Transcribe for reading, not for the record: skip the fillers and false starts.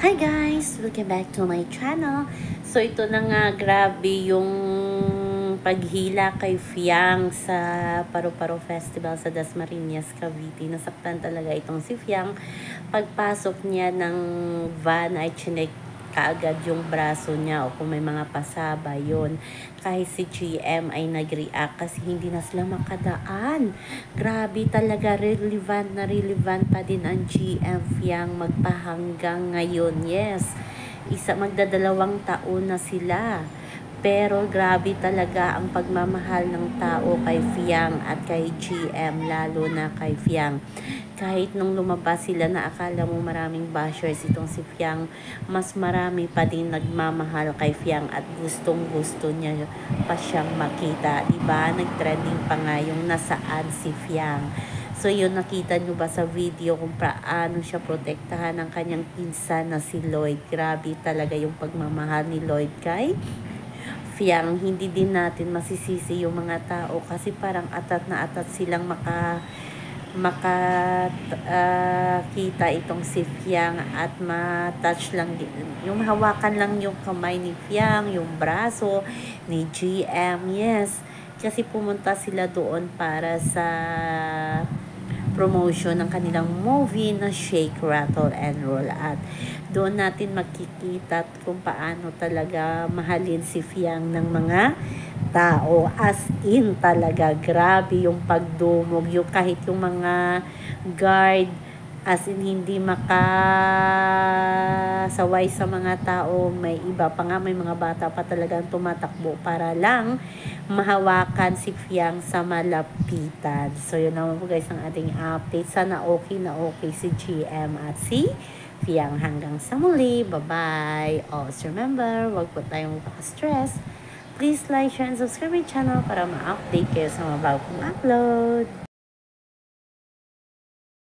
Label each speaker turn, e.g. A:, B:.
A: Hi guys! Welcome back to my channel. So ito na nga, grabe yung paghila kay Fiang sa Paru-Paro Festival sa Dasmariñas, Cavite. Nasaktan talaga itong si Fiang. Pagpasok niya ng van ay chinek kaagad yung braso niya o kung may mga pasaba yon. Kahit si GM ay nag-react kasi hindi na sila makadaan. Grabe talaga, relevant pa din ang GM Fiang magpahanggang ngayon. Yes, magdadalawang taon na sila. Pero grabe talaga ang pagmamahal ng tao kay Fiang at kay GM, lalo na kay Fiang. Kahit nung lumabas sila na akala mo maraming bashers itong si Fiang, mas marami pa din nagmamahal kay Fiang at gustong gusto niya pa siyang makita. Diba? Nag-trending pa nga yung nasaan si Fiang. So yun, nakita nyo ba sa video kung paano siya protektahan ng kanyang pinsan na si Lloyd. Grabe talaga yung pagmamahal ni Lloyd kay Fiang. Hindi din natin masisisi yung mga tao kasi parang atat na atat silang kita itong si Fiang at ma-touch lang, yung hawakan lang yung kamay ni Fiang, yung braso ni GM. Yes, kasi pumunta sila doon para sa promotion ng kanilang movie na Shake, Rattle, and Roll. At doon natin makikita kung paano talaga mahalin si Fiang ng mga tao. As in talaga, grabe yung pagdumog. Yung kahit yung mga guard, as in hindi makasaway sa mga tao. May iba pa nga, may mga bata pa talagang tumatakbo para lang mahawakan si Fiang sa malapitan. So yun naman po guys ang ating update. Sana okay na okay si GM at si Fiang. Hanggang sa muli. Bye-bye. Always remember, wag po tayong magpaka-stress. Please like, share, and subscribe my channel para ma-update kayo sa mga bagong upload.